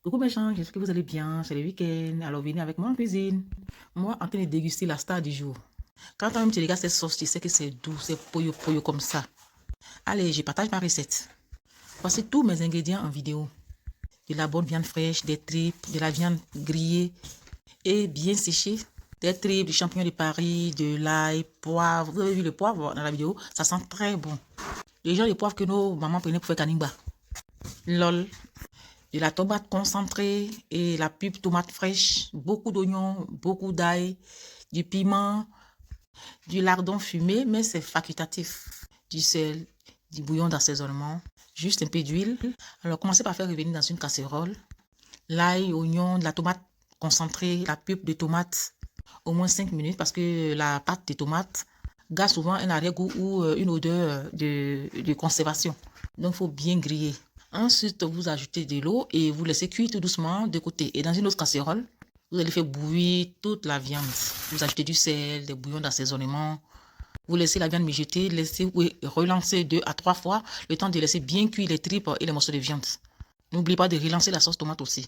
Coucou mes gens, j'espère que vous allez bien, c'est le week-end, alors venez avec moi en cuisine. Moi, en train de déguster la star du jour. Quand même tu regardes cette sauce, tu sais que c'est doux, c'est poyo poyo comme ça. Allez, je partage ma recette. Voici tous mes ingrédients en vidéo. De la bonne viande fraîche, des tripes, de la viande grillée et bien séchée. Des tripes, du champignon de Paris, de l'ail, poivre. Vous avez vu le poivre dans la vidéo, ça sent très bon. Les gens, les poivres que nos mamans prenaient pour faire canimba. Lol. De la tomate concentrée et la pulpe tomate fraîche, beaucoup d'oignons, beaucoup d'ail, du piment, du lardon fumé, mais c'est facultatif, du sel, du bouillon d'assaisonnement, juste un peu d'huile. Alors, commencez par faire revenir dans une casserole l'ail, oignon, de la tomate concentrée, la pulpe de tomate, au moins 5 minutes parce que la pâte de tomate garde souvent un arrière-goût ou une odeur de conservation. Donc, il faut bien griller. Ensuite, vous ajoutez de l'eau et vous laissez cuire tout doucement de côté. Et dans une autre casserole, vous allez faire bouillir toute la viande. Vous ajoutez du sel, des bouillons d'assaisonnement. Vous laissez la viande mijoter, relancer 2 à 3 fois, le temps de laisser bien cuire les tripes et les morceaux de viande. N'oubliez pas de relancer la sauce tomate aussi.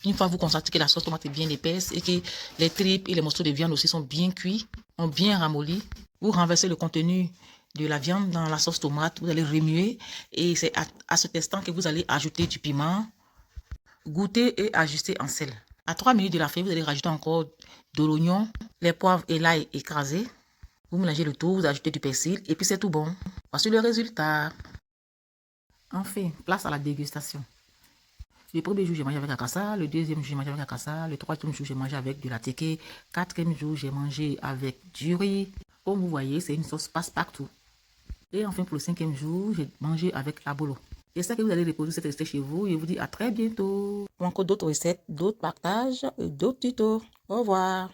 Une fois vous constatez que la sauce tomate est bien épaisse et que les tripes et les morceaux de viande aussi sont bien cuits, ont bien ramolli, vous renversez le contenu de la viande dans la sauce tomate, vous allez remuer et c'est à cet instant que vous allez ajouter du piment, goûter et ajuster en sel. À 3 minutes de la fin, vous allez rajouter encore de l'oignon, les poivres et l'ail écrasés. Vous mélangez le tout, vous ajoutez du persil et puis c'est tout bon. Voici le résultat. Enfin, place à la dégustation. Le premier jour, j'ai mangé avec akassa. Le deuxième jour, j'ai mangé avec akassa. Le troisième jour, j'ai mangé avec de la teke. Quatrième jour, j'ai mangé avec du riz. Comme vous voyez, c'est une sauce passe-partout. Et enfin, pour le cinquième jour, j'ai mangé avec abolo. J'espère que vous allez reproduire cette recette chez vous. Et je vous dis à très bientôt. Pour encore d'autres recettes, d'autres partages, d'autres tutos. Au revoir.